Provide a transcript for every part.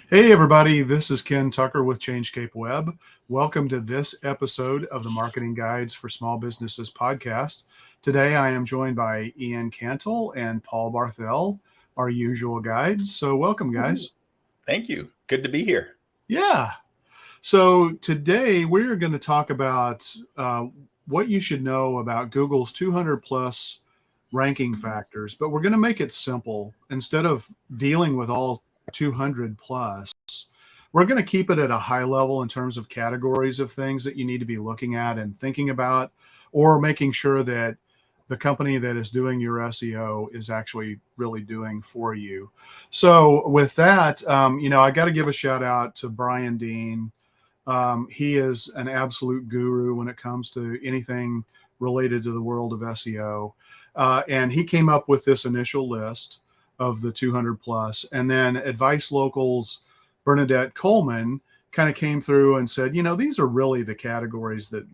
Hey, everybody, this is Ken Tucker with Changecape Web. Welcome to this episode of the Marketing Guides for Small Businesses podcast. Today, I am joined by Ian Cantle and Paul Barthel, our usual guides. So, welcome, Ooh, guys. thank you. Good to be here. Yeah. So, today we're going to talk about what you should know about Google's 200 plus ranking factors, but we're going to make it simple. Instead of dealing with all 200 plus, we're going to keep it at a high level in terms of categories of things that you need to be looking at and thinking about, or making sure that the company that is doing your SEO is actually really doing for you. So, with that, I got to give a shout out to Brian Dean. He is an absolute guru when it comes to anything related to the world of SEO. And he came up with this initial list of the 200 plus. And then Advice Local's Bernadette Coleman kind of came through and said, these are really the categories that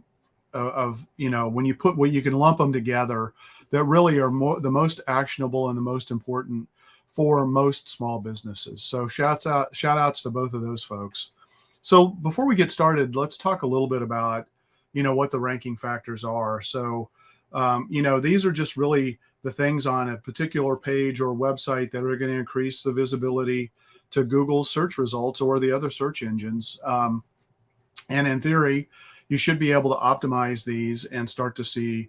when you put what you can lump them together that really are the most actionable and the most important for most small businesses. So shout outs to both of those folks. So before we get started, let's talk a little bit about, what the ranking factors are. So, these are just really the things on a particular page or website that are going to increase the visibility to Google's search results or the other search engines. And in theory, you should be able to optimize these and start to see,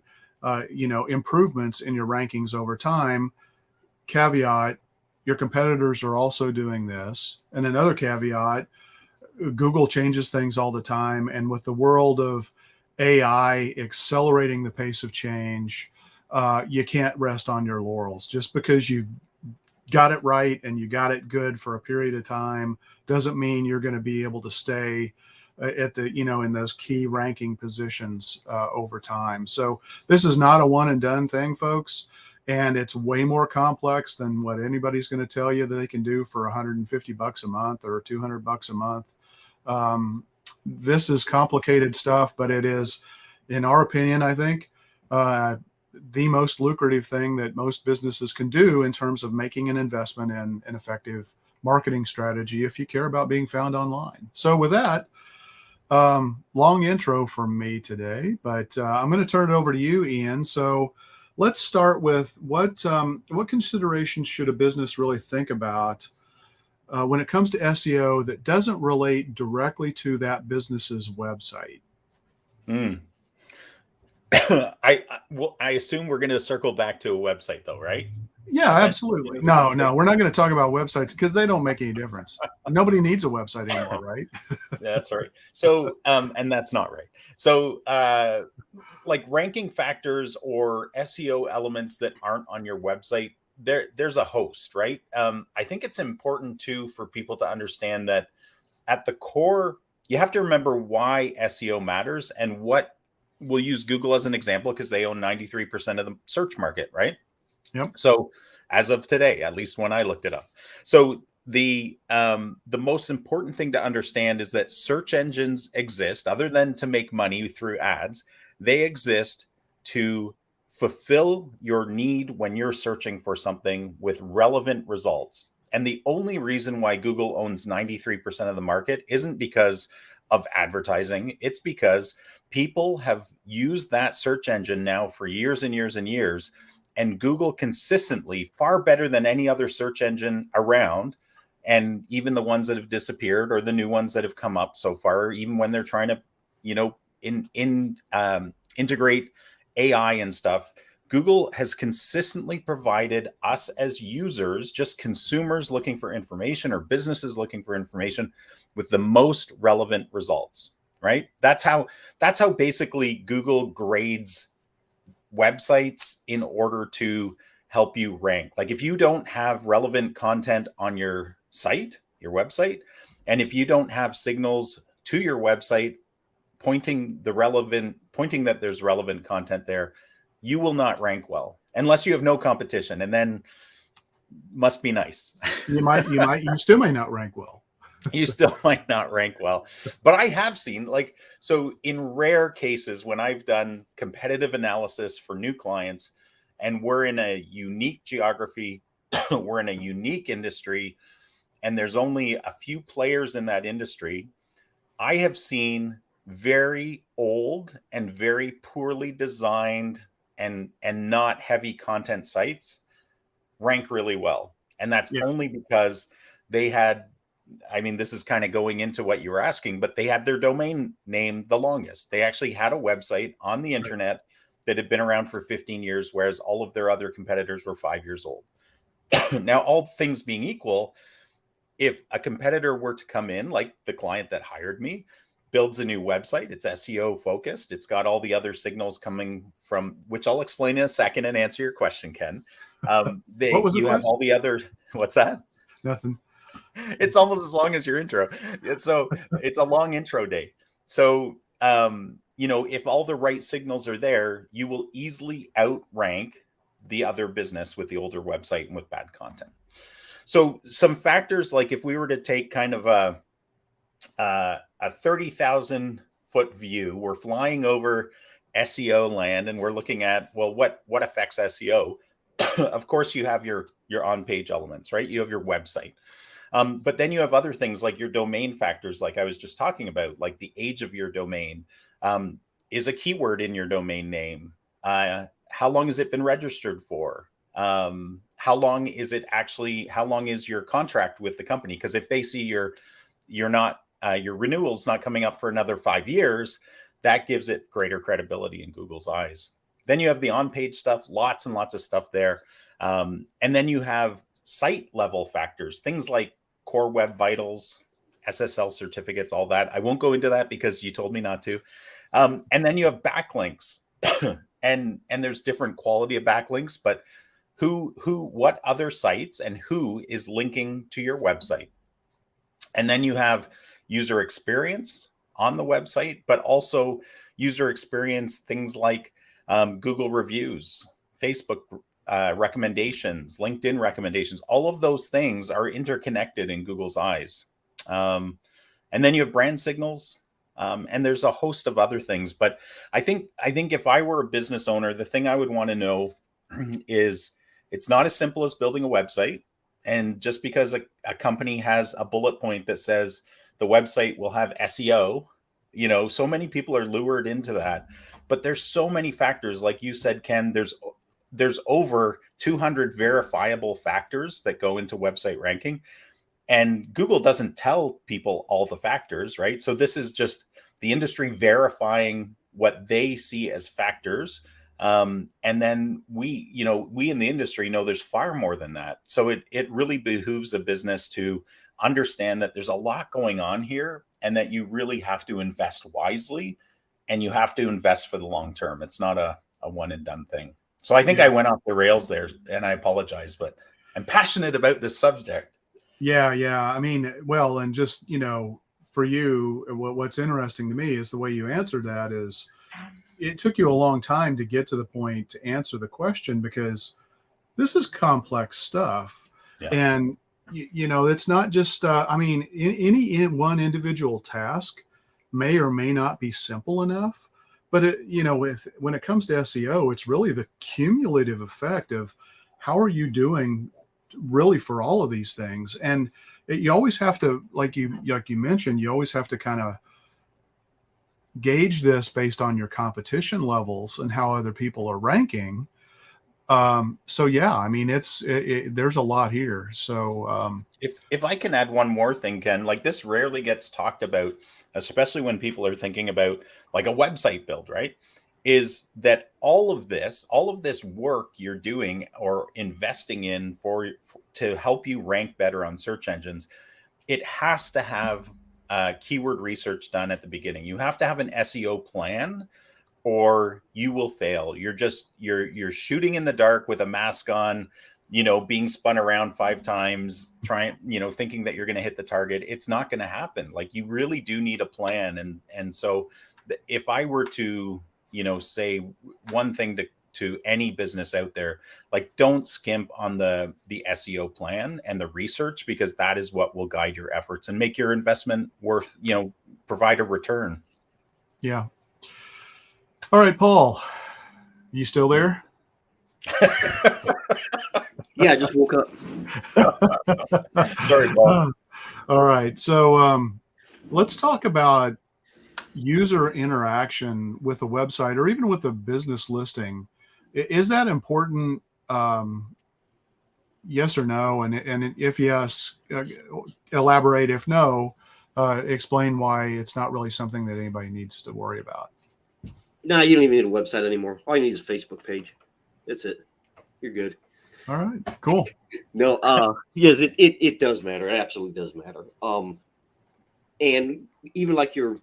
improvements in your rankings over time. Caveat, your competitors are also doing this. And another caveat, Google changes things all the time. And with the world of AI accelerating the pace of change, you can't rest on your laurels. Just because you got it right and you got it good for a period of time doesn't mean you're going to be able to stay at the, in those key ranking positions over time. So this is not a one and done thing, folks. And it's way more complex than what anybody's going to tell you that they can do for $150 a month or $200 a month. This is complicated stuff, but it is, in our opinion, I think, the most lucrative thing that most businesses can do in terms of making an investment in an effective marketing strategy if you care about being found online. So with that, long intro from me today, but I'm going to turn it over to you, Ian. So let's start with what considerations should a business really think about when it comes to SEO that doesn't relate directly to that business's website? Mm. I assume we're going to circle back to a website, though, right? Yeah, Eventually, absolutely. No, we're not going to talk about websites because they don't make any difference. Nobody needs a website anymore, right? That's right. So, and that's not right. So, like ranking factors or SEO elements that aren't on your website, there's a host, right? I think it's important too for people to understand that at the core, you have to remember why SEO matters and what we'll use Google as an example because they own 93% of the search market, right? Yep. So as of today, at least when I looked it up. So the most important thing to understand is that search engines exist other than to make money through ads. They exist to fulfill your need when you're searching for something with relevant results. And the only reason why Google owns 93% of the market isn't because of advertising. It's because people have used that search engine now for years and years and years. And Google consistently, far better than any other search engine around, and even the ones that have disappeared or the new ones that have come up so far, even when they're trying to, integrate AI and stuff, Google has consistently provided us as users, just consumers looking for information or businesses looking for information, with the most relevant results, right? That's how basically Google grades websites in order to help you rank. Like if you don't have relevant content on your site, your website, and if you don't have signals to your website pointing that there's relevant content there, you will not rank well unless you have no competition, and then must be nice. You still may not rank well. You still might not rank well. But I have seen, so in rare cases when I've done competitive analysis for new clients and we're in a unique geography, we're in a unique industry, and there's only a few players in that industry, I have seen very old and very poorly designed and not heavy content sites rank really well. And that's Yeah. only because they had, I mean, this is kind of going into what you were asking, but they had their domain name the longest. They actually had a website on the internet that had been around for 15 years, whereas all of their other competitors were 5 years old. Now, all things being equal, if a competitor were to come in, like the client that hired me, builds a new website, it's SEO focused, it's got all the other signals coming from, which I'll explain in a second and answer your question, Ken. What was the you have question? all the other, what's that? Nothing. It's almost as long as your intro. So it's a long intro day. So, if all the right signals are there, you will easily outrank the other business with the older website and with bad content. So some factors, like if we were to take kind of a 30,000 foot view, we're flying over SEO land and we're looking at, well, what affects SEO? Of course, you have your on-page elements, right? You have your website. But then you have other things like your domain factors, like I was just talking about, like the age of your domain. Is a keyword in your domain name? How long has it been registered for? How long is your contract with the company? Because if they see your renewal's not coming up for another 5 years, that gives it greater credibility in Google's eyes. Then you have the on-page stuff, lots and lots of stuff there. And then you have site level factors, things like Core Web Vitals, SSL certificates, all that. I won't go into that because you told me not to. And then you have backlinks and there's different quality of backlinks, but what other sites and who is linking to your website. And then you have user experience on the website, but also user experience, things like Google reviews, Facebook recommendations, LinkedIn recommendations. All of those things are interconnected in Google's eyes. And then you have brand signals, and there's a host of other things. But I think if I were a business owner, the thing I would want to know is it's not as simple as building a website. And just because a company has a bullet point that says the website will have SEO, so many people are lured into that. But there's so many factors, like you said, Ken, there's over 200 verifiable factors that go into website ranking. And Google doesn't tell people all the factors, right? So this is just the industry verifying what they see as factors. And then we in the industry know there's far more than that. So it really behooves a business to understand that there's a lot going on here and that you really have to invest wisely and you have to invest for the long term. It's not a one and done thing. So I think I went off the rails there and I apologize, but I'm passionate about this subject. Yeah. I mean, well, and just, for you, what's interesting to me is the way you answered that is it took you a long time to get to the point to answer the question because this is complex stuff. Yeah. And, it's not just, any one individual task may or may not be simple enough. But when it comes to SEO, it's really the cumulative effect of how are you doing really for all of these things. And you always have to, like you mentioned, you always have to kind of gauge this based on your competition levels and how other people are ranking. So yeah, I mean, there's a lot here. So if I can add one more thing, Ken, like this rarely gets talked about, especially when people are thinking about like a website build, right? Is that all of this work you're doing or investing in to help you rank better on search engines, it has to have keyword research done at the beginning. You have to have an SEO plan or you will fail. You're shooting in the dark with a mask on, being spun around 5 times, thinking that you're going to hit the target. It's not going to happen. Like you really do need a plan. And so if I were to, say one thing to any business out there, like don't skimp on the SEO plan and the research, because that is what will guide your efforts and make your investment worth, provide a return. Yeah. All right, Paul, you still there? Yeah, I just woke up. Sorry, Paul. All right. So let's talk about user interaction with a website or even with a business listing. Is that important? Yes or no? And if yes, elaborate. If no, explain why it's not really something that anybody needs to worry about. No, you don't even need a website anymore. All you need is a Facebook page. That's it. You're good. All right, cool. No, yes, it does matter. It absolutely does matter. And even like your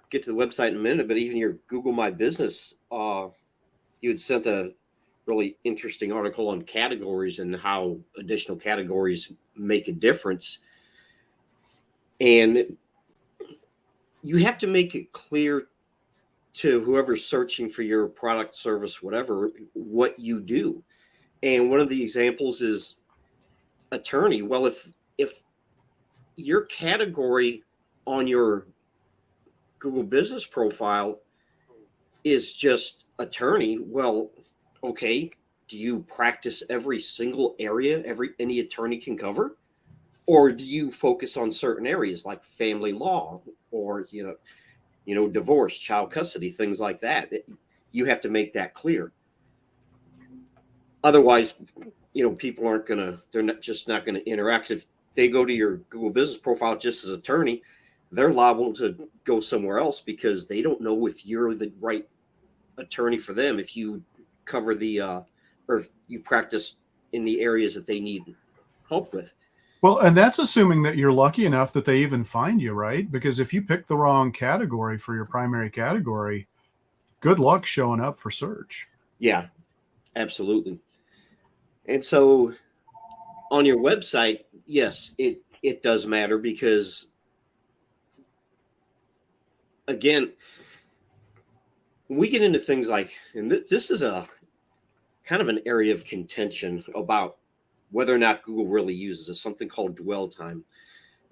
get to the website in a minute, but even your Google My Business, you had sent a really interesting article on categories and how additional categories make a difference. And you have to make it clear to whoever's searching for your product, service, whatever, what you do. And one of the examples is attorney. Well, if your category on your Google business profile is just attorney, well, okay, do you practice every single area any attorney can cover? Or do you focus on certain areas like family law or divorce, child custody, things like that? You have to make that clear. Otherwise, people they're not gonna interact. If they go to your Google business profile just as attorney, they're liable to go somewhere else because they don't know if you're the right attorney for them. If you cover or if you practice in the areas that they need help with. Well, and that's assuming that you're lucky enough that they even find you, right? Because if you pick the wrong category for your primary category, good luck showing up for search. Yeah, absolutely. And so on your website, yes, it does matter because, again, when we get into things like, and this is a kind of an area of contention about whether or not Google really uses something called dwell time.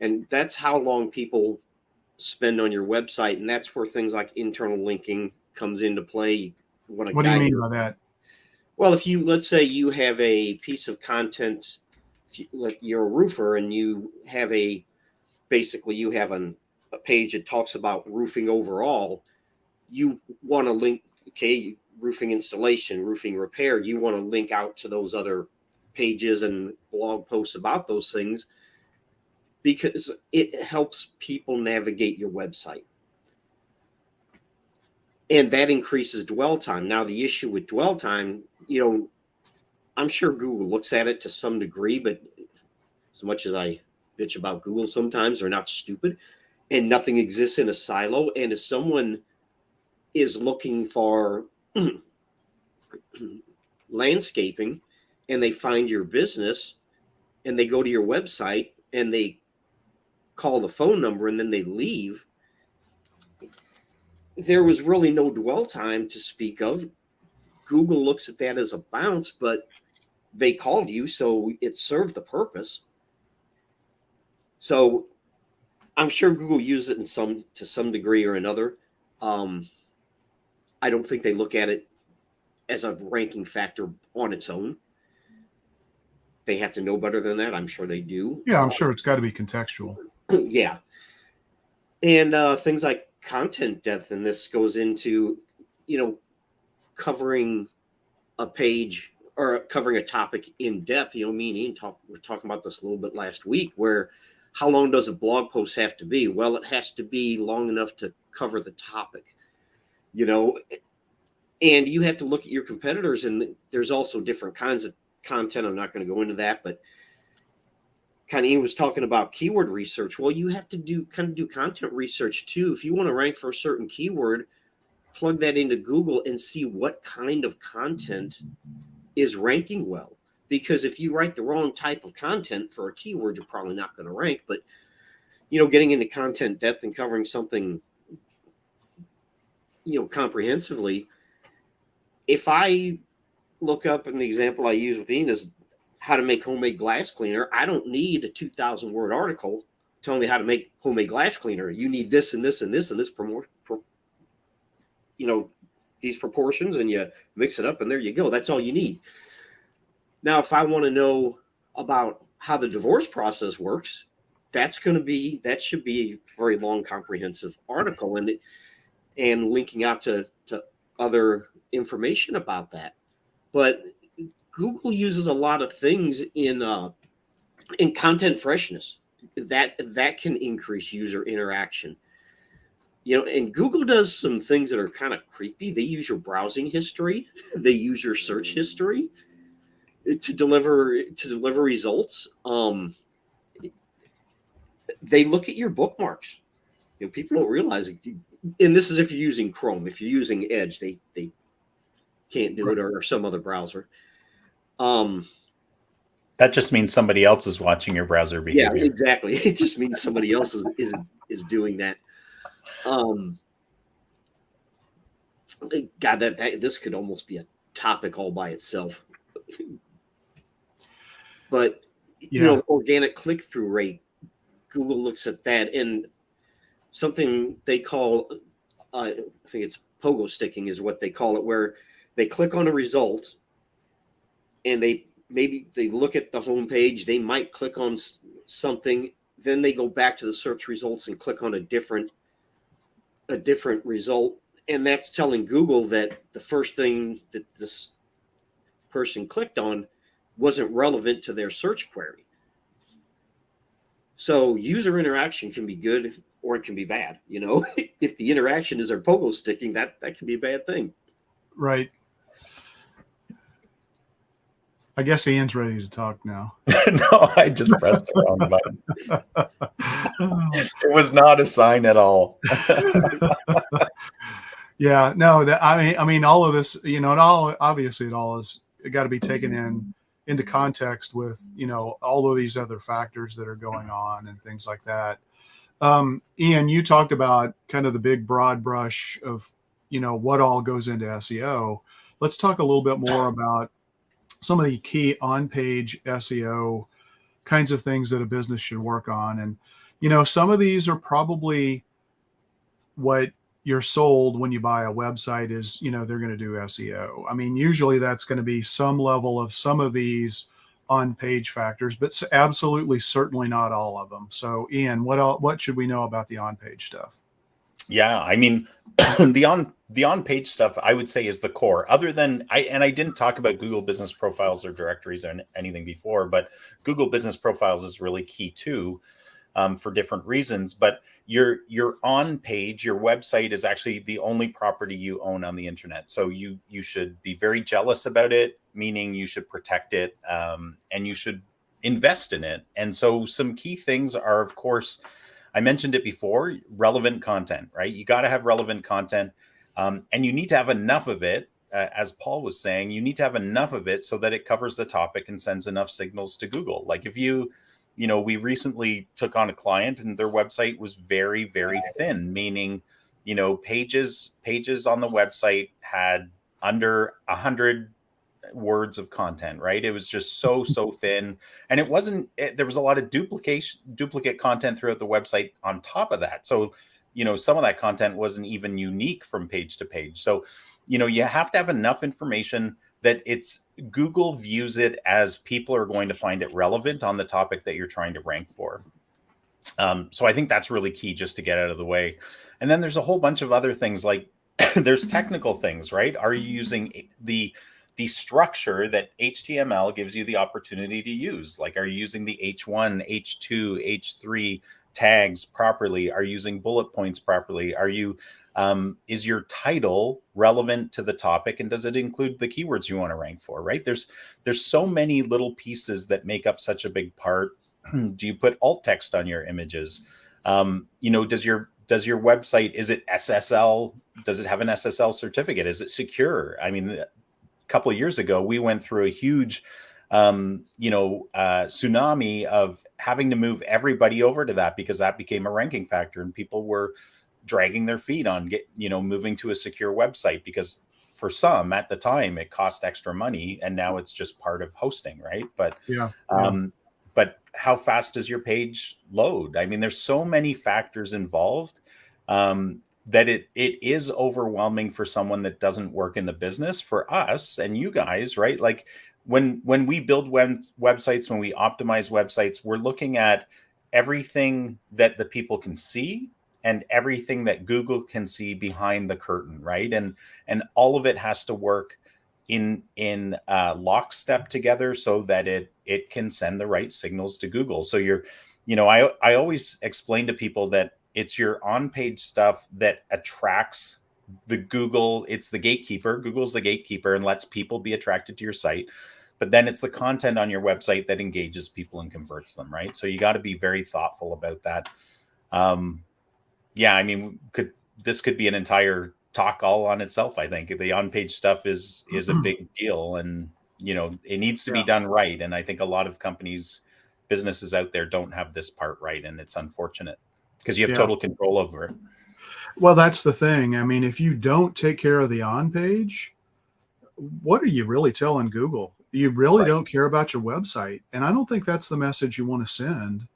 And that's how long people spend on your website. And that's where things like internal linking comes into play. What do you mean by that? Well, let's say you have a piece of content, you're a roofer and you have a page that talks about roofing overall. You want to link, roofing installation, roofing repair. You want to link out to those other pages and blog posts about those things because it helps people navigate your website. And that increases dwell time. Now, the issue with dwell time, I'm sure Google looks at it to some degree, but as much as I bitch about Google sometimes, they're not stupid and nothing exists in a silo. And if someone is looking for landscaping and they find your business and they go to your website and they call the phone number and then they leave, there was really no dwell time to speak of. Google looks at that as a bounce, but they called you, so it served the purpose. So I'm sure Google uses it to some degree or another. I don't think they look at it as a ranking factor on its own. They have to know better than that. I'm sure they do. Yeah, I'm sure it's got to be contextual. Yeah. And things like content depth, and this goes into, covering a page or covering a topic in depth. Me and Ian we're talking about this a little bit last week, where how long does a blog post have to be? Well, it has to be long enough to cover the topic, and you have to look at your competitors, and there's also different kinds of content. I'm not going to go into that, but kind of Ian was talking about keyword research. Well, you have to do content research too. If you want to rank for a certain keyword, plug that into Google and see what kind of content is ranking well. Because if you write the wrong type of content for a keyword, you're probably not going to rank. But, getting into content depth and covering something, comprehensively, if I look up, and the example I use with Ian is how to make homemade glass cleaner, I don't need a 2,000 word article telling me how to make homemade glass cleaner. You need this and this and this and this these proportions, and you mix it up and there you go. That's all you need. Now, if I want to know about how the divorce process works, that should be a very long, comprehensive article, and linking out to other information about that. But Google uses a lot of things in content freshness that can increase user interaction. And Google does some things that are kind of creepy. They use your browsing history, they use your search history to deliver results. They look at your bookmarks. People don't realize it. And this is if you're using Chrome. If you're using Edge, they can't do it, or some other browser. That just means somebody else is watching your browser behavior. Yeah, exactly. It just means somebody else is doing that. God, that this could almost be a topic all by itself. But organic click-through rate, Google looks at that, and something they call, I think it's pogo sticking is what they call it, where they click on a result and they look at the homepage, they might click on something, then they go back to the search results and click on a different result. And that's telling Google that the first thing that this person clicked on wasn't relevant to their search query. So user interaction can be good or it can be bad. If the interaction is their pogo sticking, that can be a bad thing. Right. I guess Ian's ready to talk now. No, I just pressed the wrong button. It was not a sign at all. Yeah, no, I mean, all of this, it all obviously it got to be taken into context with, all of these other factors that are going on and things like that. Ian, you talked about kind of the big broad brush of, what all goes into SEO. Let's talk a little bit more about some of the key on-page SEO kinds of things that a business should work on. And, some of these are probably what you're sold when you buy a website is, they're going to do SEO. I mean, usually that's going to be some level of some of these on-page factors, but absolutely certainly not all of them. So Ian, what should we know about the on-page stuff? Yeah, I mean, the on-page stuff, I would say, is the core. Other than I didn't talk about Google Business Profiles or directories or anything before, but Google Business Profiles is really key too, for different reasons. But your on-page, your website is actually the only property you own on the internet. So you should be very jealous about it, meaning you should protect it, and you should invest in it. And so some key things are, of course, I mentioned it before, relevant content, right? You got to have relevant content, and you need to have enough of it. As Paul was saying, you need to have enough of it so that it covers the topic and sends enough signals to Google. Like if we recently took on a client and their website was very, very thin, meaning, pages on the website had under 100 words of content, right? It was just so thin, and there was a lot of duplicate content throughout the website on top of that. So, some of that content wasn't even unique from page to page. So, you have to have enough information that Google views it as people are going to find it relevant on the topic that you're trying to rank for. So I think that's really key just to get out of the way. And then there's a whole bunch of other things, like there's technical things, right? Are you using the structure that HTML gives you the opportunity to use? Like, are you using the H1, H2, H3 tags properly? Are you using bullet points properly? Is your title relevant to the topic, and does it include the keywords you want to rank for, right? There's so many little pieces that make up such a big part. Do you put alt text on your images? Does your website, is it SSL? Does it have an SSL certificate? Is it secure? I mean, couple of years ago, we went through a huge, tsunami of having to move everybody over to that because that became a ranking factor, and people were dragging their feet on moving to a secure website because for some at the time it cost extra money, and now it's just part of hosting, right? But but how fast does your page load? I mean, there's so many factors involved. That it is overwhelming for someone that doesn't work in the business. For us and you guys, right? Like when we build websites, when we optimize websites, we're looking at everything that the people can see and everything that Google can see behind the curtain, right? And all of it has to work in lockstep together so that it can send the right signals to Google. So I always explain to people that it's your on-page stuff that attracts it's the gatekeeper. Google's the gatekeeper and lets people be attracted to your site. But then it's the content on your website that engages people and converts them, right? So you got to be very thoughtful about that. Yeah, I mean, this could be an entire talk all on itself. I think the on-page stuff is a big deal, and it needs to be done right. And I think a lot of businesses out there don't have this part right, and it's unfortunate because you have total control over it. Well, that's the thing. I mean, if you don't take care of the on-page, what are you really telling Google? You really don't care about your website. And I don't think that's the message you want to send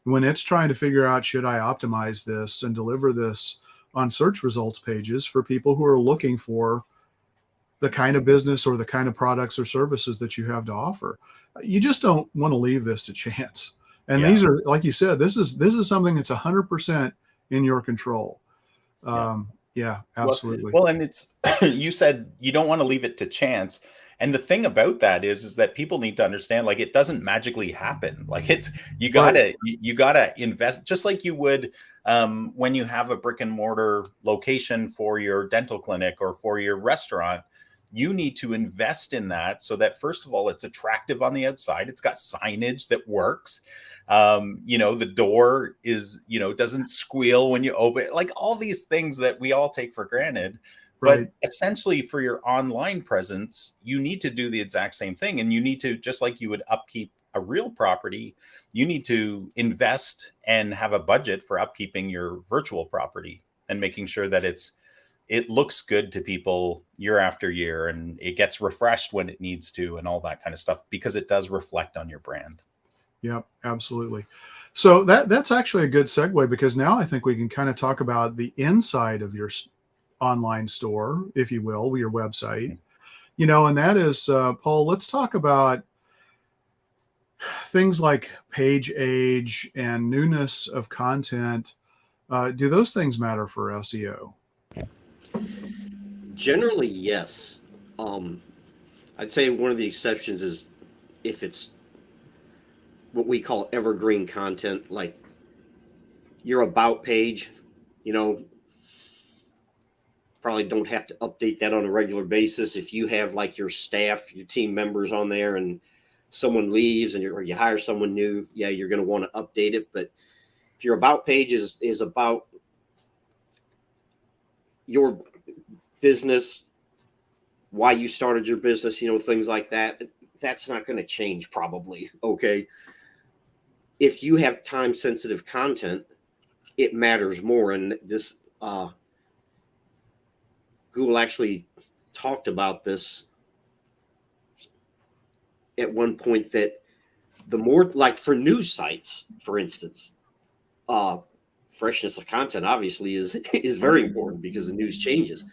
when it's trying to figure out, should I optimize this and deliver this on search results pages for people who are looking for the kind of business or the kind of products or services that you have to offer. You just don't want to leave this to chance. And these are, like you said, this is something that's 100% in your control. Yeah, absolutely. Well, and it's, you said you don't want to leave it to chance. And the thing about that is that people need to understand, like, it doesn't magically happen. Like you gotta invest, just like you would when you have a brick and mortar location for your dental clinic or for your restaurant. You need to invest in that so that, first of all, it's attractive on the outside. It's got signage that works. The door is, doesn't squeal when you open it, like all these things that we all take for granted. But essentially, for your online presence, you need to do the exact same thing. And you need to, just like you would upkeep a real property, you need to invest and have a budget for upkeeping your virtual property and making sure that it looks good to people year after year, and it gets refreshed when it needs to, and all that kind of stuff, because it does reflect on your brand. Yep, absolutely. So that's actually a good segue, because now I think we can kind of talk about the inside of your online store, if you will, your website, and that is, Paul, let's talk about things like page age and newness of content. Do those things matter for SEO? Generally, yes. I'd say one of the exceptions is if it's what we call evergreen content, like your about page, probably don't have to update that on a regular basis. If you have like your staff, your team members on there, and someone leaves or you hire someone new, you're going to want to update it. But if your about page is about your business, why you started your business, things like that, that's not going to change probably. Okay. If you have time sensitive content, it matters more. And this, Google actually talked about this at one point, that the more, like for news sites, for instance, freshness of content obviously is very important because the news changes.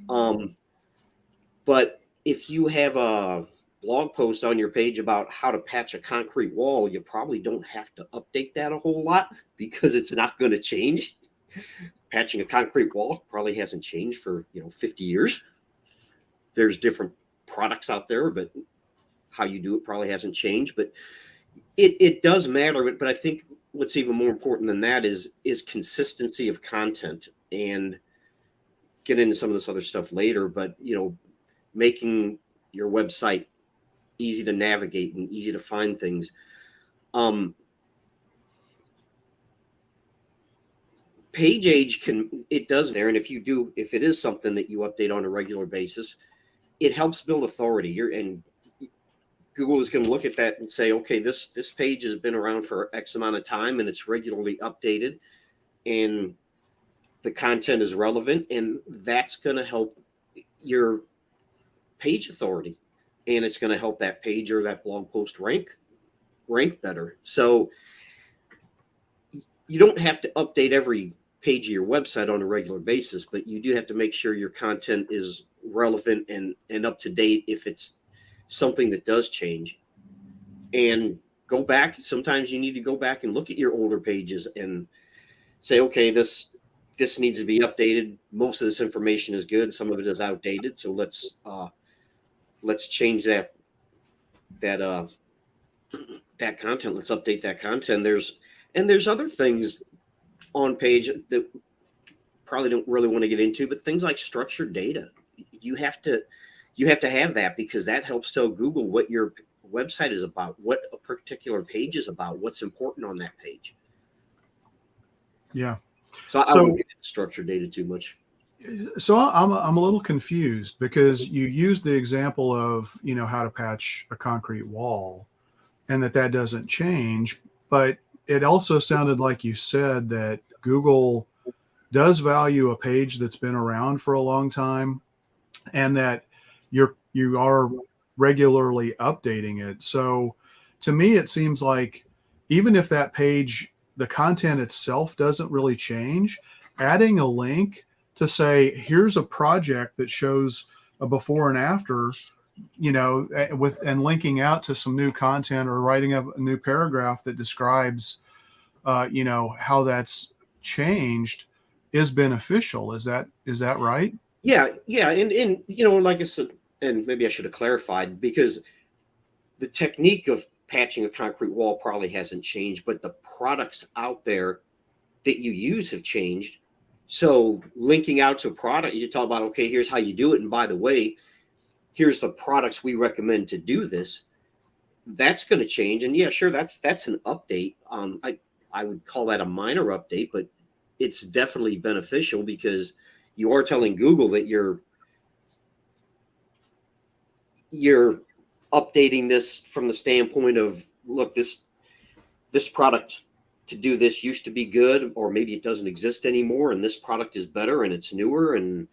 But if you have a blog post on your page about how to patch a concrete wall, you probably don't have to update that a whole lot because it's not going to change. Patching a concrete wall probably hasn't changed for 50 years. There's different products out there, but how you do it probably hasn't changed. But it does matter. But I think what's even more important than that is consistency of content, and get into some of this other stuff later. But making your website easy to navigate and easy to find things. Page age it does there, and if it is something that you update on a regular basis, it helps build authority. And Google is going to look at that and say, okay, this page has been around for X amount of time and it's regularly updated and the content is relevant, and that's going to help your page authority, and it's going to help that page or that blog post rank better. So you don't have to update every page of your website on a regular basis, but you do have to make sure your content is relevant and up to date if it's something that does change. And go back. Sometimes you need to go back and look at your older pages and say, okay, this needs to be updated. Most of this information is good. Some of it is outdated. So let's change that content. Let's update that content. There's other things on page that probably don't really want to get into, but things like structured data. You have to have that, because that helps tell Google what your website is about, what a particular page is about, what's important on that page. Yeah. So I wouldn't get into structured data too much. So I'm a little confused, because you used the example of, how to patch a concrete wall, and that doesn't change. But it also sounded like you said that Google does value a page that's been around for a long time, and that you are regularly updating it. So to me, it seems like even if that page, the content itself doesn't really change, adding a link to say, here's a project that shows a before and after, and linking out to some new content, or writing up a new paragraph that describes, how that's changed, is beneficial. Is that right? Yeah. And like I said, and maybe I should have clarified, because the technique of patching a concrete wall probably hasn't changed, but the products out there that you use have changed. So linking out to a product, you talk about, okay, here's how you do it. And by the way, here's the products we recommend to do this. That's going to change. And yeah, sure, that's an update. I would call that a minor update, but it's definitely beneficial, because you are telling Google that you're updating this from the standpoint of, look, this product to do this used to be good, or maybe it doesn't exist anymore, and this product is better and it's newer, and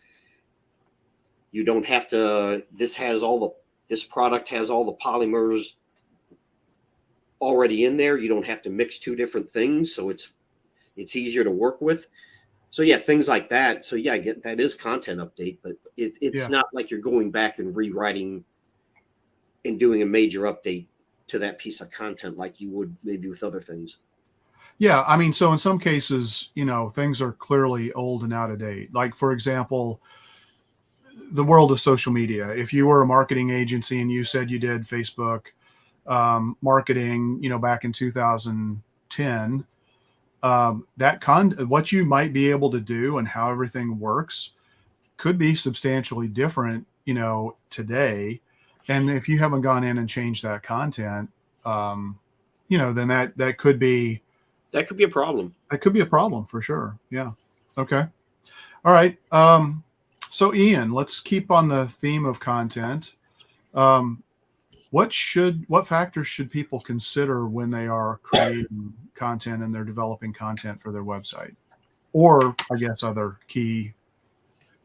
you don't have to, this product has all the polymers already in there. You don't have to mix two different things, so it's easier to work with. So yeah, things like that. So yeah, I get that is content update, but it's not like you're going back and rewriting and doing a major update to that piece of content like you would maybe with other things. Yeah, I mean, so in some cases, things are clearly old and out of date. Like, for example, the world of social media. If you were a marketing agency and you said you did Facebook marketing, back in 2010, what you might be able to do and how everything works could be substantially different, today. And if you haven't gone in and changed that content, then that could be a problem. That could be a problem for sure. Yeah. Okay. All right. So Ian, let's keep on the theme of content. What factors should people consider when they are creating content and they're developing content for their website, or I guess other key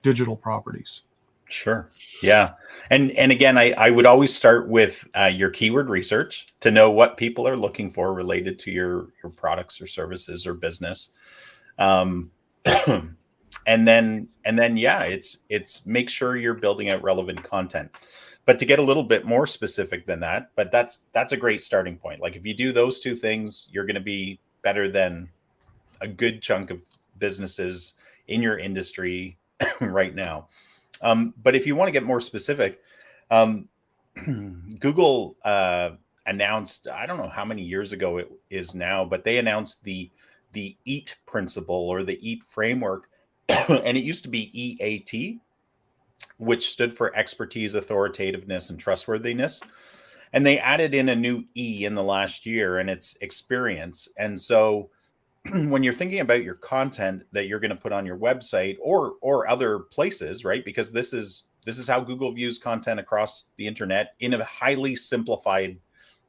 digital properties? Sure. Yeah. And again, I would always start with your keyword research to know what people are looking for related to your products or services or business. And then yeah, it's make sure you're building out relevant content. But to get a little bit more specific than that, but that's a great starting point. Like, if you do those two things, you're going to be better than a good chunk of businesses in your industry right now. But if you want to get more specific, Google announced, I don't know how many years ago it is now, but they announced the EAT principle, or the EAT framework, and it used to be EAT, which stood for expertise, authoritativeness, and trustworthiness. And they added in a new E in the last year, and it's experience. And so when you're thinking about your content that you're going to put on your website or other places, right? Because this is how Google views content across the internet in a highly simplified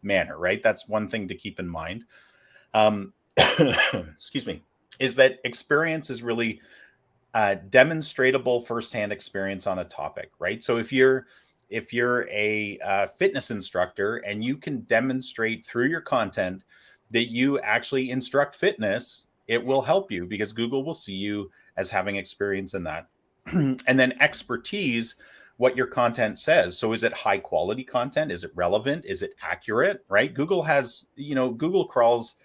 manner, right? That's one thing to keep in mind. Excuse me, is that experience is really demonstratable firsthand experience on a topic, right? So if you're a fitness instructor and you can demonstrate through your content that you actually instruct fitness, it will help you, because Google will see you as having experience in that. And then expertise what your content says. So is it high quality content? Is it relevant? Is it accurate? Right? Google has, Google crawls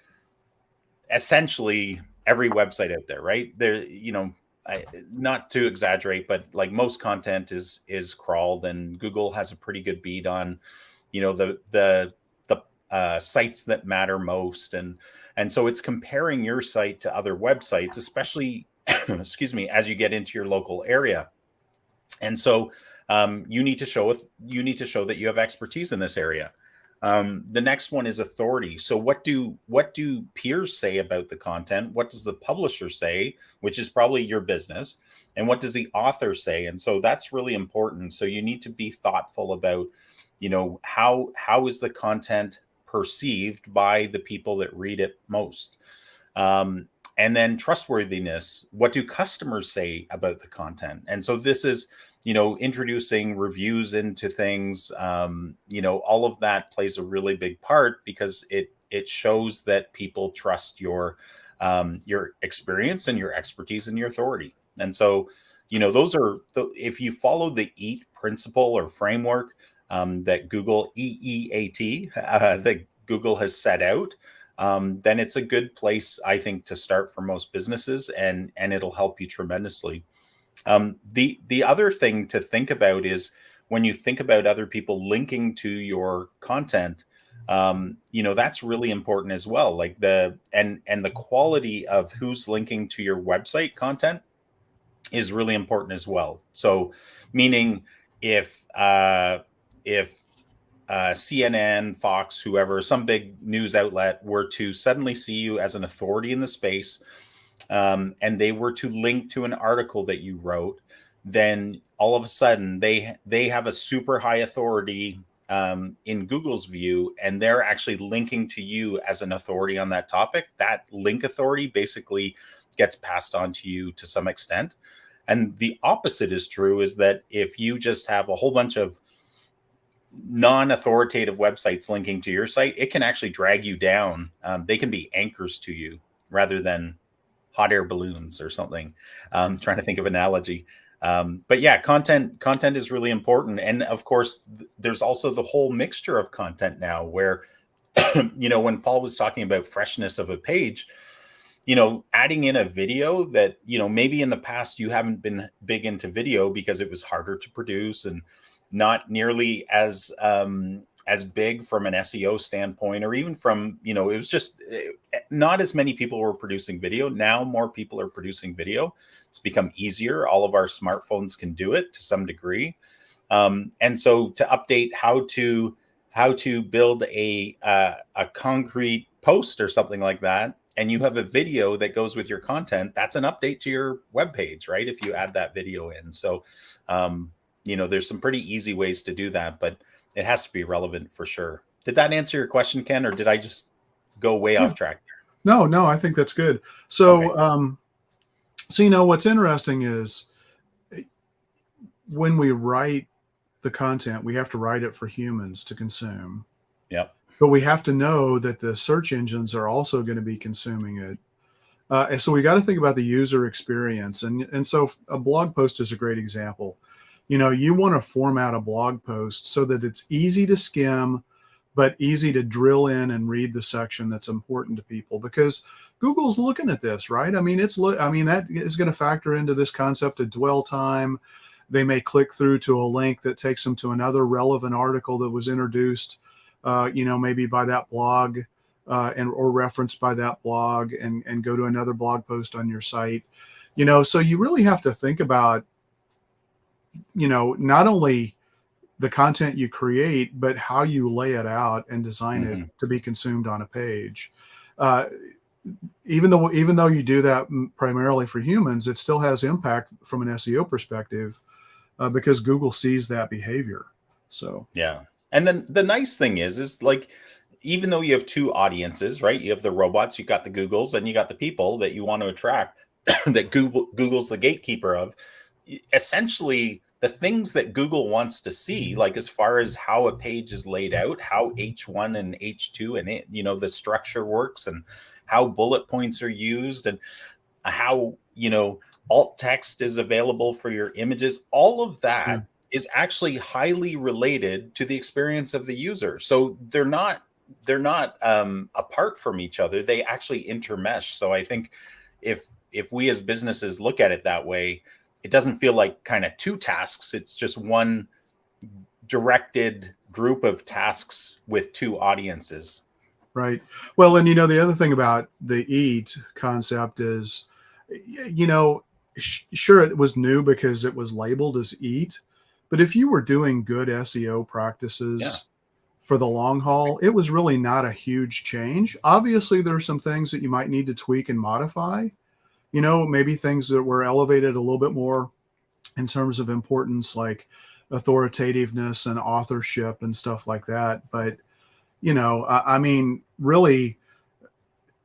essentially every website out there, right? There, not to exaggerate, but like most content is crawled, and Google has a pretty good beat on, the sites that matter most, and so it's comparing your site to other websites, especially excuse me, as you get into your local area. And so you need to show that you have expertise in this area. The next one is authority. So what do peers say about the content? What does the publisher say, which is probably your business? And what does the author say? And so that's really important. So you need to be thoughtful about, how is the content perceived by the people that read it most? And then trustworthiness. What do customers say about the content? And so this is, introducing reviews into things. All of that plays a really big part, because it shows that people trust your experience and your expertise and your authority. And so, those are if you follow the EAT principle or framework that Google EEAT that Google has set out, then it's a good place, I think, to start for most businesses, and it'll help you tremendously. The other thing to think about is when you think about other people linking to your content, that's really important as well. Like the quality of who's linking to your website content is really important as well. So, meaning if CNN, Fox, whoever, some big news outlet were to suddenly see you as an authority in the space, and they were to link to an article that you wrote, then all of a sudden they have a super high authority in Google's view, and they're actually linking to you as an authority on that topic. That link authority basically gets passed on to you to some extent. And the opposite is true, is that if you just have a whole bunch of non-authoritative websites linking to your site, it can actually drag you down. They can be anchors to you rather than hot air balloons or something. Trying to think of an analogy. But yeah, content is really important. And of course, there's also the whole mixture of content now where, when Paul was talking about freshness of a page, adding in a video that, maybe in the past you haven't been big into video because it was harder to produce and not nearly as big from an SEO standpoint, or even from, it was just not as many people were producing video. Now more people are producing video. It's become easier. All of our smartphones can do it to some degree. And so to update how to build a concrete post or something like that, and you have a video that goes with your content, that's an update to your webpage, right? If you add that video in. So, there's some pretty easy ways to do that, but it has to be relevant for sure. Did that answer your question, Ken, or did I just go way off track? No, I think that's good. So, Okay. So, what's interesting is when we write the content, we have to write it for humans to consume. Yep. But we have to know that the search engines are also going to be consuming it. And so we got to think about the user experience. And so a blog post is a great example. You want to format a blog post so that it's easy to skim, but easy to drill in and read the section that's important to people, because Google's looking at this, right? I mean, that is going to factor into this concept of dwell time. They may click through to a link that takes them to another relevant article that was introduced, maybe by that blog, or referenced by that blog, and go to another blog post on your site. So you really have to think about, not only the content you create, but how you lay it out and design it to be consumed on a page. Even though you do that primarily for humans, it still has impact from an SEO perspective, because Google sees that behavior. So yeah. And then the nice thing is like, even though you have two audiences, right? You have the robots, you got the Googles, and you got the people that you want to attract that Google's the gatekeeper of. Essentially, the things that Google wants to see, like as far as how a page is laid out, how H1 and H2 and the structure works, and how bullet points are used, and how alt text is available for your images, all of that is actually highly related to the experience of the user. So they're not apart from each other. They actually intermesh. So I think if we as businesses look at it that way, it doesn't feel like kind of two tasks. It's just one directed group of tasks with two audiences. Right. Well, and the other thing about the EAT concept is, sure, it was new because it was labeled as EAT, but if you were doing good SEO practices for the long haul, it was really not a huge change. Obviously, there are some things that you might need to tweak and modify, maybe things that were elevated a little bit more in terms of importance, like authoritativeness and authorship and stuff like that. But, I mean, really,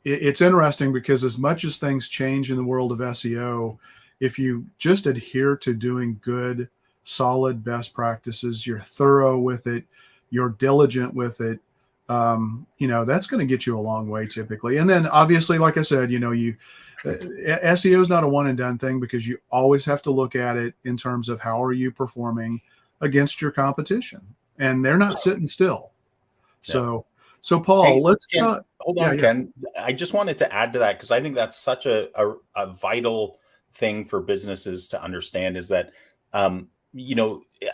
it's interesting because as much as things change in the world of SEO, if you just adhere to doing good, solid best practices, you're thorough with it, you're diligent with it, that's going to get you a long way typically. And then obviously, like I said, SEO is not a one and done thing, because you always have to look at it in terms of how are you performing against your competition, and they're not sitting still. So Paul, Hey, let's Ken, hold on, yeah. Ken. I just wanted to add to that, because I think that's such a vital thing for businesses to understand, is that,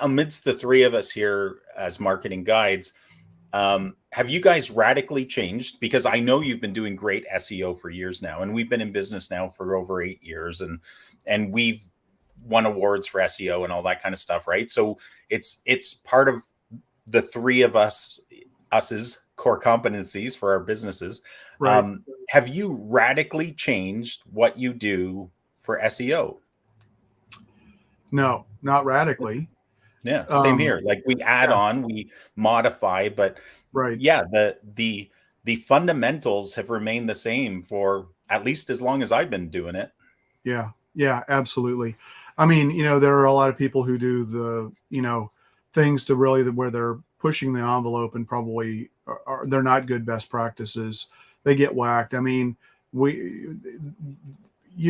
amidst the three of us here as marketing guides, have you guys radically changed? Because I know you've been doing great SEO for years now, and we've been in business now for over 8 years, and we've won awards for SEO and all that kind of stuff, right? So it's part of the three of us's core competencies for our businesses. Right. Have you radically changed what you do for SEO? No, not radically. Yeah, same here. Like, we add on, we modify, but right. yeah, the fundamentals have remained the same for at least as long as I've been doing it. Yeah, absolutely. I mean, there are a lot of people who do the, things to really where they're pushing the envelope and probably they're not good best practices. They get whacked. I mean, you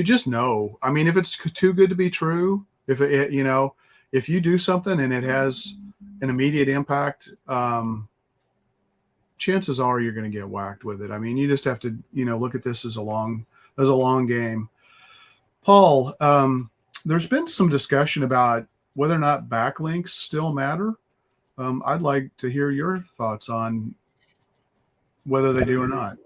just know. I mean, if it's too good to be true, if if you do something and it has an immediate impact, chances are you're going to get whacked with it. I mean, you just have to, look at this as a long game. Paul, there's been some discussion about whether or not backlinks still matter. I'd like to hear your thoughts on whether they do or not.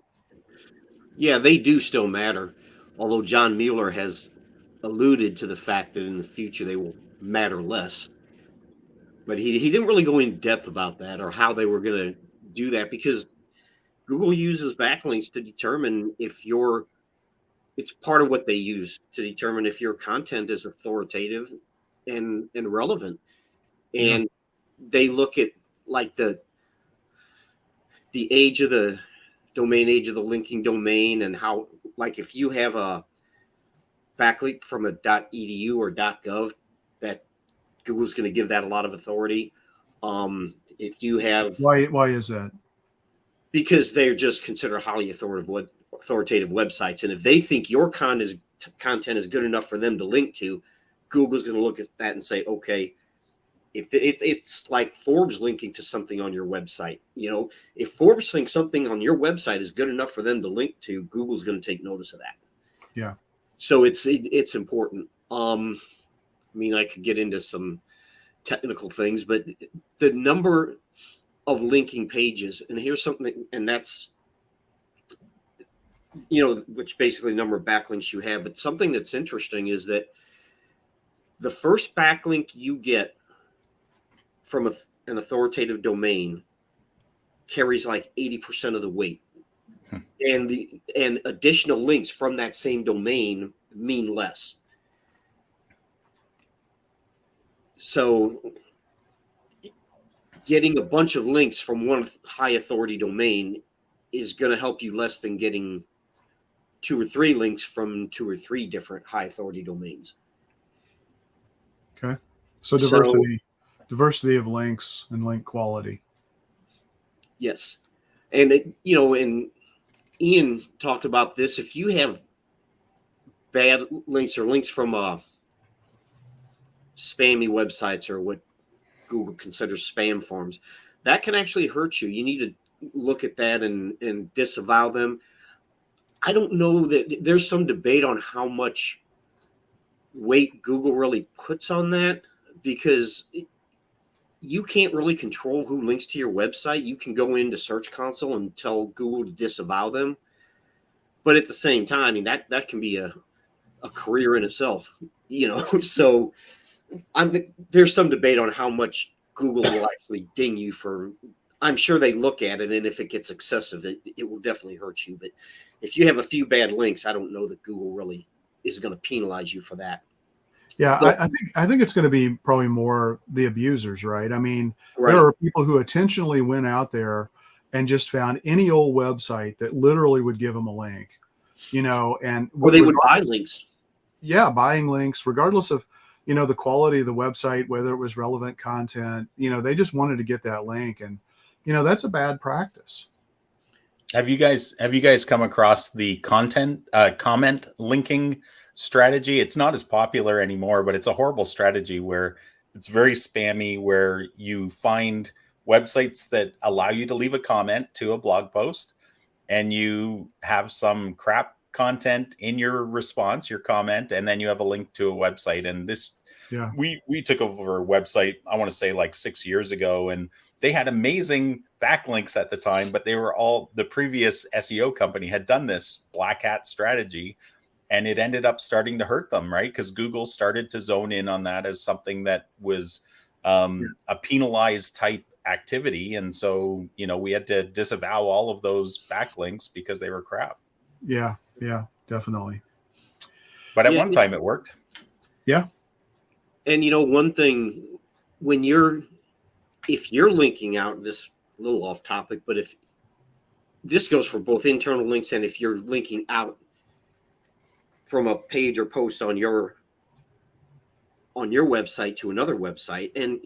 Yeah, they do still matter. Although John Mueller has alluded to the fact that in the future they will matter less. But he didn't really go in depth about that or how they were going to do that, because Google uses backlinks to determine if it's part of what they use to determine if your content is authoritative and relevant. And they look at like the age of the domain, age of the linking domain, and how, like, if you have a backlink from a .edu or .gov, that Google's going to give that a lot of authority. If you have, why is that? Because they're just considered highly authoritative websites, and if they think your content is good enough for them to link to, Google's going to look at that and say, okay, if it's like Forbes linking to something on your website, if Forbes thinks something on your website is good enough for them to link to, Google's going to take notice of that. Yeah. So it's important. I mean, I could get into some technical things, but the number of linking pages, and here's something, and that's, which basically number of backlinks you have. But something that's interesting is that the first backlink you get from an authoritative domain carries like 80% of the weight. And additional links from that same domain mean less. So getting a bunch of links from one high authority domain is going to help you less than getting 2 or 3 links from 2 or 3 different high authority domains. Okay. So diversity of links and link quality. Yes. And, and Ian talked about this. If you have bad links or links from spammy websites, or what Google considers spam forms. That can actually hurt you. You need to look at that and disavow them. I don't know that there's some debate on how much weight Google really puts on that, because you can't really control who links to your website. You can go into Search Console and tell Google to disavow them. But at the same time, I mean, that can be a career in itself, So there's some debate on how much Google will actually ding you for. I'm sure they look at it, and if it gets excessive, it will definitely hurt you. But if you have a few bad links, I don't know that Google really is going to penalize you for that. Yeah, I think it's going to be probably more the abusers, right? I mean, Right. there are people who intentionally went out there and just found any old website that literally would give them a link, and Or they would buy links. Yeah, buying links, regardless of the quality of the website, whether it was relevant content. They just wanted to get that link, and that's a bad practice. Have you guys come across the comment linking strategy? It's not as popular anymore, but it's a horrible strategy where it's very spammy, where you find websites that allow you to leave a comment to a blog post, and you have some crap content in your response, your comment, and then you have a link to a website. And this, Yeah, we took over a website, I want to say like 6 years ago, and they had amazing backlinks at the time, but they were all, the previous SEO company had done this black hat strategy, and it ended up starting to hurt them, right? Because Google started to zone in on that as something that was a penalized type activity. And so, we had to disavow all of those backlinks because they were crap. Yeah, definitely. But at one time it worked. Yeah. And one thing, if you're linking out, this a little off topic, but if this goes for both internal links and if you're linking out from a page or post on your website to another website, and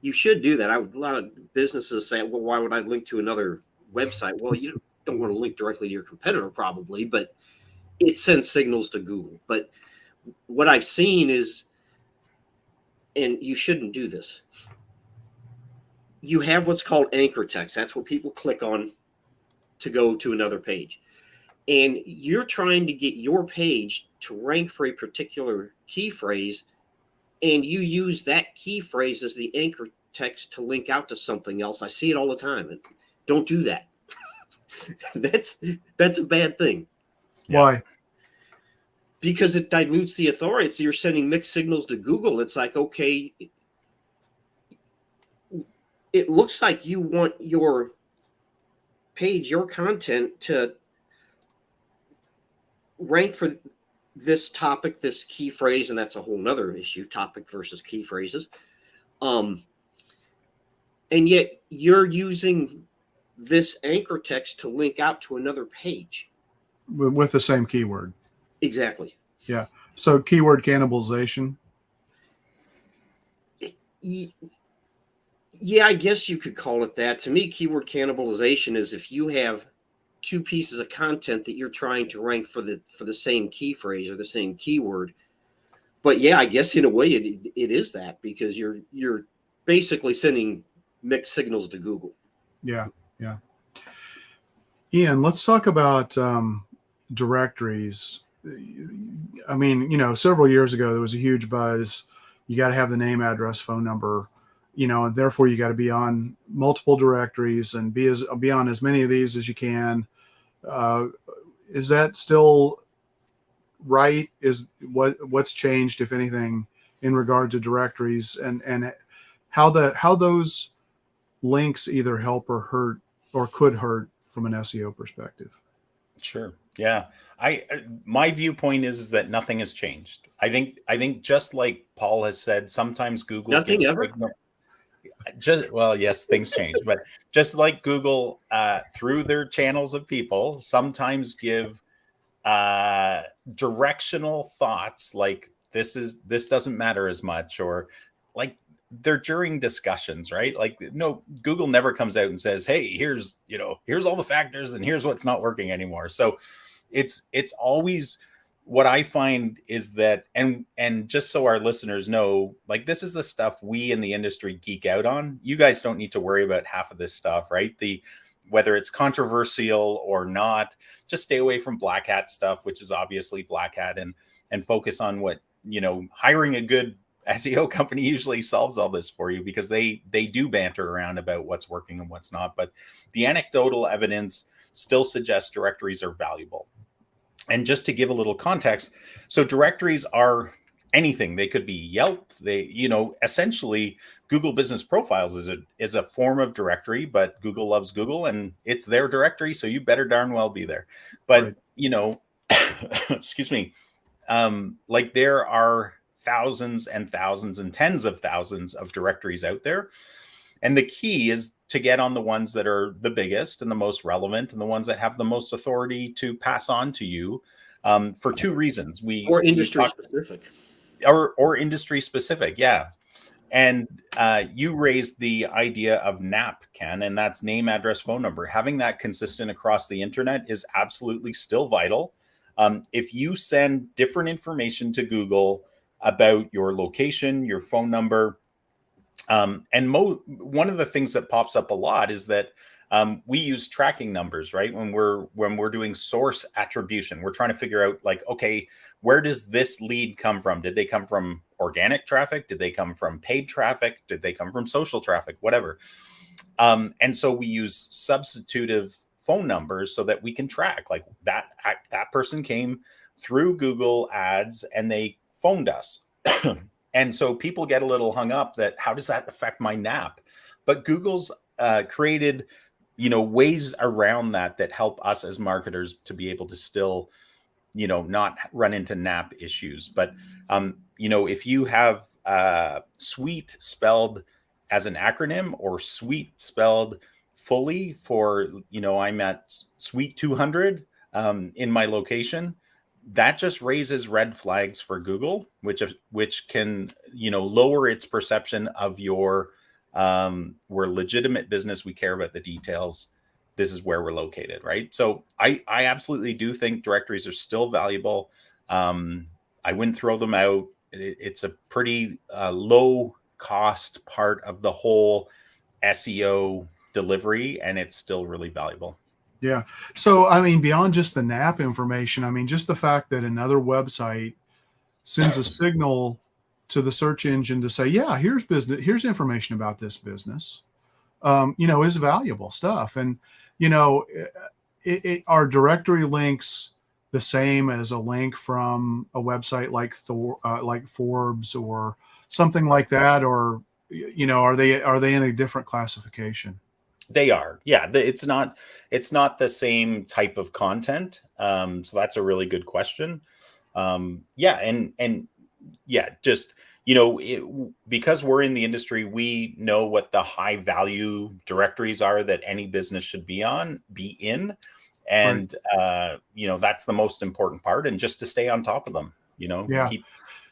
you should do that. A lot of businesses say, well, why would I link to another website? Well, you don't want to link directly to your competitor probably, but it sends signals to Google. But what I've seen is, and you shouldn't do this, you have what's called anchor text. That's what people click on to go to another page. And you're trying to get your page to rank for a particular key phrase, and you use that key phrase as the anchor text to link out to something else. I see it all the time. And don't do that. That's a bad thing. Yeah. Why? Because it dilutes the authority. So you're sending mixed signals to Google. It's like, okay, it looks like you want your page, your content to rank for this topic, this key phrase, and that's a whole nother issue, topic versus key phrases. And yet you're using this anchor text to link out to another page. With the same keyword. Exactly. Yeah. So keyword cannibalization. Yeah, I guess you could call it that. To me, keyword cannibalization is if you have two pieces of content that you're trying to rank for the same key phrase or the same keyword. But yeah, I guess in a way it is that, because you're basically sending mixed signals to Google. Yeah. Ian, let's talk about directories. I mean, several years ago there was a huge buzz. You got to have the name, address, phone number, and therefore you got to be on multiple directories and be on as many of these as you can. Is that still right? Is what's changed, if anything, in regard to directories, and how those links either help or hurt or could hurt from an SEO perspective? Sure. Yeah. My viewpoint is that nothing has changed. I think just like Paul has said, sometimes Google Nothing gives ever? Yes, things change, but just like Google, through their channels of people, sometimes give directional thoughts like this doesn't matter as much, or like they're during discussions, right? Like, no, Google never comes out and says, hey, here's all the factors and here's what's not working anymore. So it's always what I find is that, and just so our listeners know, like, this is the stuff we in the industry geek out on. You guys don't need to worry about half of this stuff, right? Whether it's controversial or not, just stay away from black hat stuff, which is obviously black hat, and focus on what, hiring a good SEO company usually solves all this for you, because they do banter around about what's working and what's not. But the anecdotal evidence still suggests directories are valuable. And just to give a little context, so directories are anything. They could be Yelp. They, essentially Google Business Profiles is a form of directory, but Google loves Google and it's their directory, so you better darn well be there. But Right. excuse me, like, there are thousands and thousands and tens of thousands of directories out there. And the key is to get on the ones that are the biggest and the most relevant and the ones that have the most authority to pass on to you, for two reasons. Or industry specific. Or industry specific, yeah. And you raised the idea of NAP, Ken, and that's name, address, phone number. Having that consistent across the internet is absolutely still vital. If you send different information to Google about your location, your phone number, and one of the things that pops up a lot is that we use tracking numbers, right? When we're doing source attribution, we're trying to figure out, like, okay, where does this lead come from? Did they come from organic traffic? Did they come from paid traffic? Did they come from social traffic? Whatever. And so we use substitutive phone numbers so that we can track, like, that person came through Google Ads and they phoned us. And so people get a little hung up that, how does that affect my NAP? But Google's created, ways around that help us as marketers to be able to still, not run into NAP issues. But, if you have suite spelled as an acronym, or suite spelled fully for, I'm at suite 200 in my location, that just raises red flags for Google, which can, lower its perception of your, we're legitimate business. We care about the details. This is where we're located, right? So I absolutely do think directories are still valuable. I wouldn't throw them out. It's a pretty low cost part of the whole SEO delivery, and it's still really valuable. Yeah. So, I mean, beyond just the NAP information, I mean, just the fact that another website sends a signal to the search engine to say, yeah, here's information about this business, is valuable stuff. And, are directory links the same as a link from a website like Forbes or something like that? Or, are they in a different classification? They are. Yeah. It's not the same type of content. So that's a really good question. Yeah. And yeah, just, because we're in the industry, we know what the high value directories are that any business should be in. And, right. That's the most important part. And just to stay on top of them, yeah.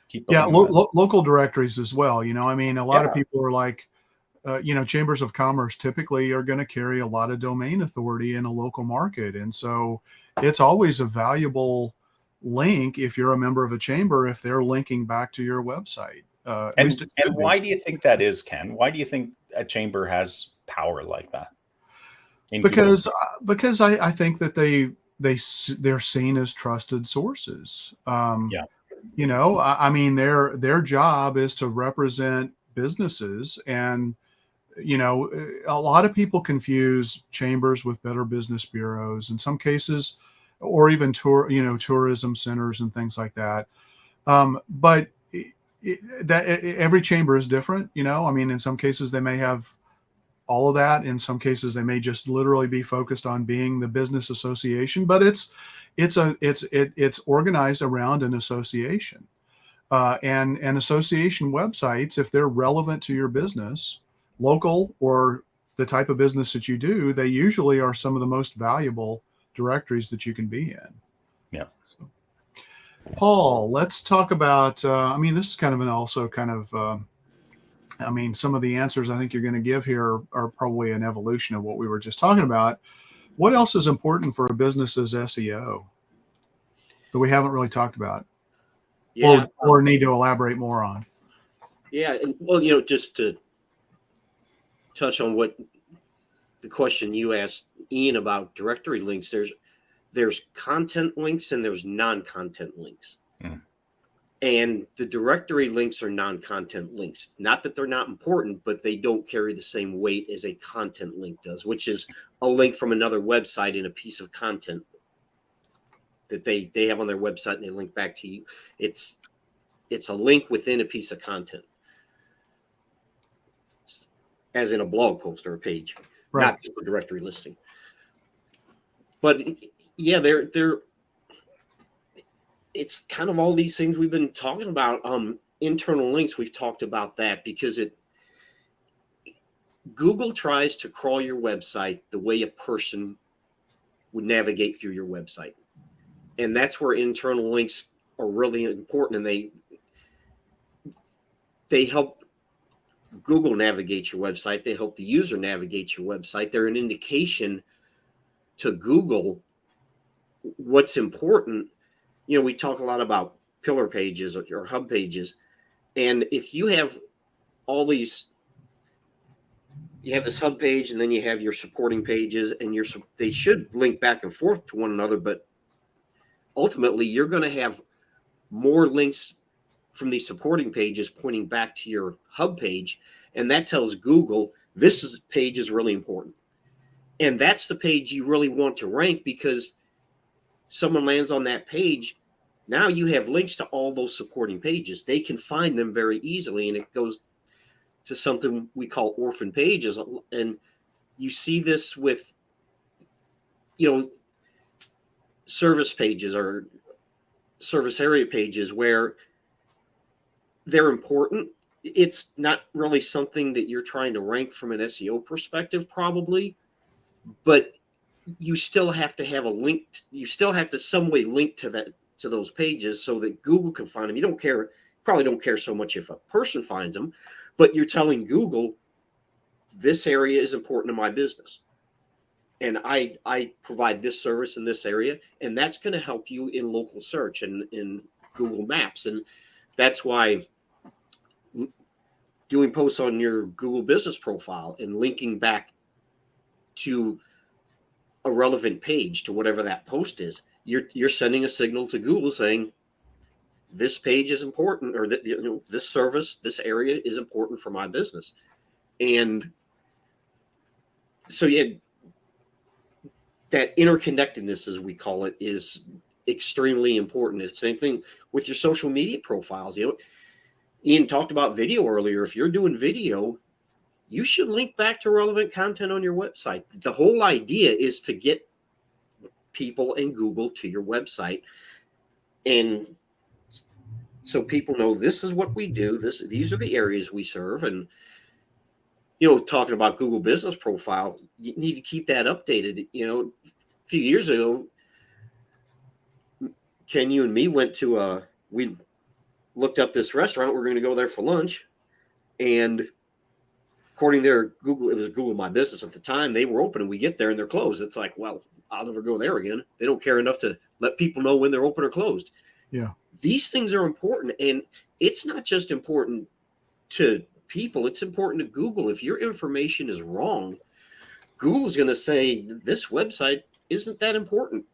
keep yeah. Local directories as well. I mean, a lot of people are like, chambers of commerce typically are going to carry a lot of domain authority in a local market. And so it's always a valuable link if you're a member of a chamber, if they're linking back to your website. And why do you think that is, Ken? Why do you think a chamber has power like that? Because I think that they're seen as trusted sources. I mean, their job is to represent businesses, and a lot of people confuse chambers with Better Business Bureaus in some cases, or even tourism centers and things like that. But every chamber is different. I mean, in some cases they may have all of that. In some cases they may just literally be focused on being the business association, but it's organized around an association. And association websites, if they're relevant to your business, local or the type of business that you do, they usually are some of the most valuable directories that you can be in. Yeah. So, Paul, let's talk about, this is kind of some of the answers I think you're going to give here are probably an evolution of what we were just talking about. What else is important for a business's SEO? that we haven't really talked about, Yeah. or need to elaborate more on? Yeah. And well, just to touch on what the question you asked Ian about directory links, there's content links and there's non-content links. Mm. And the directory links are non-content links. Not that they're not important, but they don't carry the same weight as a content link does, which is a link from another website in a piece of content that they have on their website and they link back to you. It's a link within a piece of content, as in a blog post or a page, Right. not just a directory listing. But yeah, it's kind of all these things we've been talking about. Internal links, we've talked about that because Google tries to crawl your website the way a person would navigate through your website. And that's where internal links are really important. And they help Google navigate your website. They help the user navigate your website. They're an indication to Google what's important. We talk a lot about pillar pages or hub pages. And if you have you have this hub page and then you have your supporting pages and they should link back and forth to one another, but ultimately you're going to have more links from these supporting pages pointing back to your hub page. And that tells Google this page is really important. And that's the page you really want to rank, because someone lands on that page. Now you have links to all those supporting pages. They can find them very easily. And it goes to something we call orphan pages. And you see this with, service pages or service area pages where they're important. It's not really something that you're trying to rank from an SEO perspective, probably, but you still have to have a link. You still have to some way link to those pages so that Google can find them. You probably don't care so much if a person finds them, but you're telling Google this area is important to my business. And I provide this service in this area, and that's going to help you in local search and in Google Maps. And that's why doing posts on your Google business profile and linking back to a relevant page to whatever that post is, you're sending a signal to Google saying this page is important, or that this service, this area is important for my business. And so that interconnectedness, as we call it, is extremely important. It's the same thing with your social media profiles. Ian talked about video earlier. If you're doing video, you should link back to relevant content on your website. The whole idea is to get people and Google to your website. And so people know this is what we do. These are the areas we serve. And, talking about Google Business Profile, you need to keep that updated. A few years ago, Ken, you and me went to we looked up this restaurant. We're going to go there for lunch. And according to their Google, it was Google My Business at the time, they were open, and we get there and they're closed. It's like, well, I'll never go there again. They don't care enough to let people know when they're open or closed. Yeah. These things are important. And it's not just important to people, it's important to Google. If your information is wrong, Google's going to say this website isn't that important.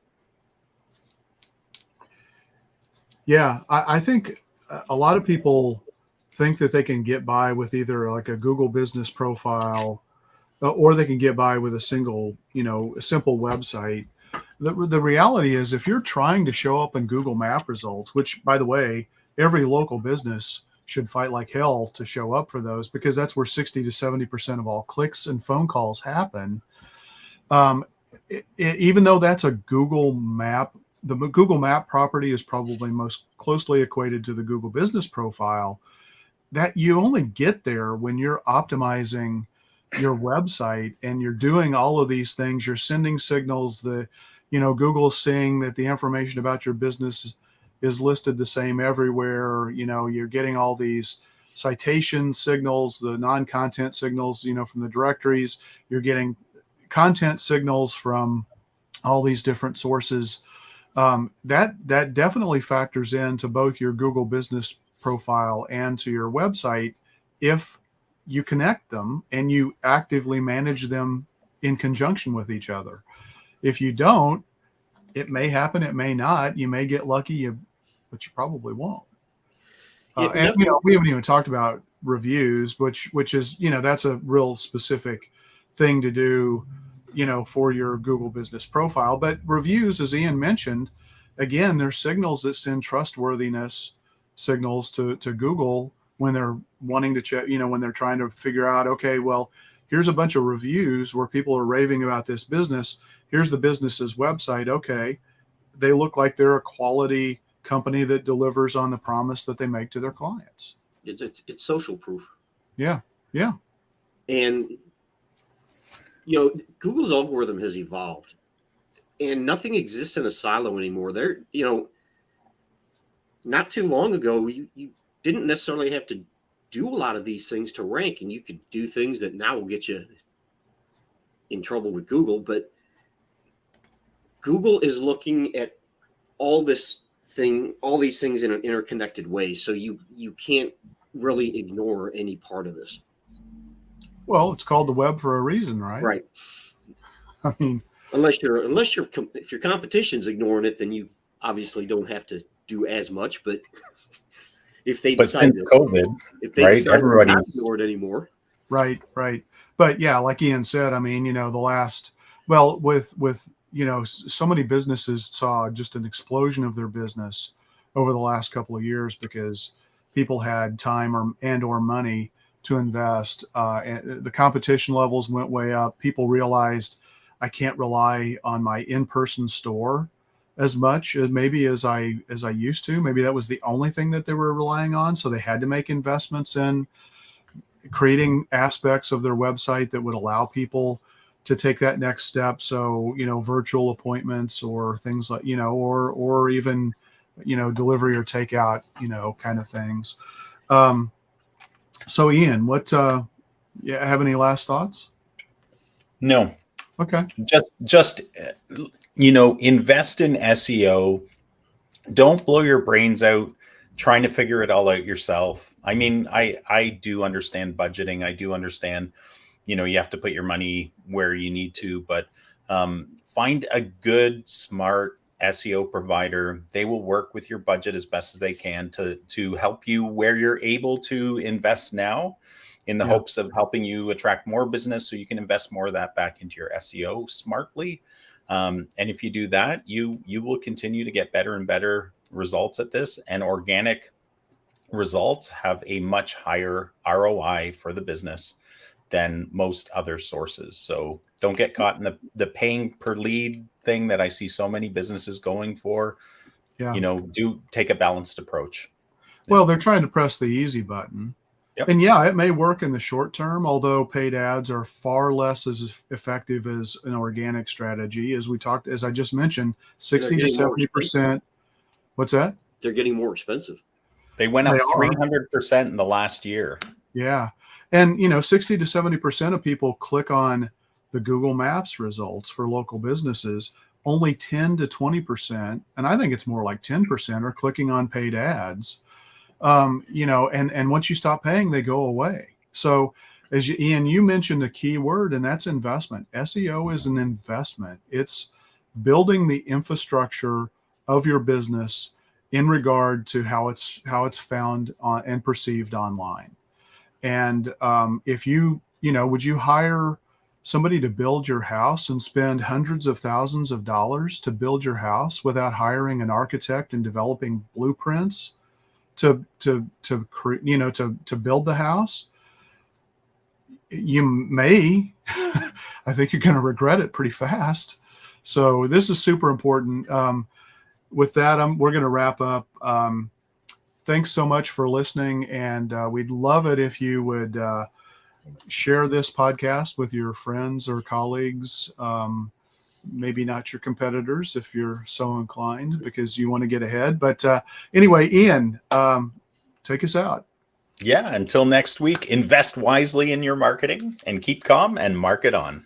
Yeah, I think a lot of people think that they can get by with either like a Google business profile, or they can get by with a single, a simple website. The reality is, if you're trying to show up in Google Map results, which, by the way, every local business should fight like hell to show up for those, because that's where 60 to 70% of all clicks and phone calls happen. Even though that's a Google Map, the Google Map property is probably most closely equated to the Google business profile. That you only get there when you're optimizing your website and you're doing all of these things. You're sending signals that, Google's seeing that the information about your business is listed the same everywhere. You're getting all these citation signals, the non-content signals, from the directories. You're getting content signals from all these different sources. That definitely factors into both your Google business profile and to your website if you connect them and you actively manage them in conjunction with each other. If you don't, it may happen, it may not. You may get lucky, but you probably won't. And we haven't even talked about reviews, which is, that's a real specific thing to do, for your Google business profile. But reviews, as Ian mentioned, again, they're signals that send trustworthiness signals to Google when they're wanting to check, when they're trying to figure out, okay, well, here's a bunch of reviews where people are raving about this business. Here's the business's website. Okay, they look like they're a quality company that delivers on the promise that they make to their clients. It's social proof. Yeah. And Google's algorithm has evolved, and nothing exists in a silo anymore. Not too long ago, you didn't necessarily have to do a lot of these things to rank, and you could do things that now will get you in trouble with Google. But Google is looking at all these things in an interconnected way. So you can't really ignore any part of this. Well, it's called the web for a reason, right? Right. I mean, if your competition's ignoring it, then you obviously don't have to do as much. But if they decide since COVID, if they decide not to ignore it anymore, right. But yeah, like Ian said, I mean, with so many businesses saw just an explosion of their business over the last couple of years because people had time or money to invest. And the competition levels went way up. People realized I can't rely on my in-person store as much as I used to. Maybe that was the only thing that they were relying on. So they had to make investments in creating aspects of their website that would allow people to take that next step. So, virtual appointments or things like, or even, delivery or takeout, kind of things. So Ian, what, have any last thoughts? No. Okay. Just invest in SEO. Don't blow your brains out trying to figure it all out yourself. I mean, I do understand budgeting. I do understand, you have to put your money where you need to, but find a good, smart SEO provider. They will work with your budget as best as they can to help you where you're able to invest now, in the hopes of helping you attract more business so you can invest more of that back into your SEO smartly. And if you do that, you will continue to get better and better results at this, and organic results have a much higher ROI for the business than most other sources. So don't get caught in the paying per lead thing that I see so many businesses going for. Yeah. Do take a balanced approach. Well, they're trying to press the easy button. Yep. And yeah, it may work in the short term, although paid ads are far less as effective as an organic strategy. As I just mentioned, 60 to 70%. What's that? They're getting more expensive. They went up 300% in the last year. Yeah. And, 60 to 70% of people click on the Google Maps results for local businesses. Only 10 to 20%, and I think it's more like 10%, are clicking on paid ads. And once you stop paying, they go away. So Ian, you mentioned a key word, and that's investment. SEO is an investment. It's building the infrastructure of your business in regard to how it's found on and perceived online. And if would you hire somebody to build your house and spend hundreds of thousands of dollars to build your house without hiring an architect and developing blueprints to build the house? You may. I think you're going to regret it pretty fast. So this is super important. With that, we're going to wrap up. Thanks so much for listening, and we'd love it if you would share this podcast with your friends or colleagues. Maybe not your competitors if you're so inclined, because you want to get ahead. But anyway, Ian, take us out. Yeah, until next week, invest wisely in your marketing and keep calm and market on.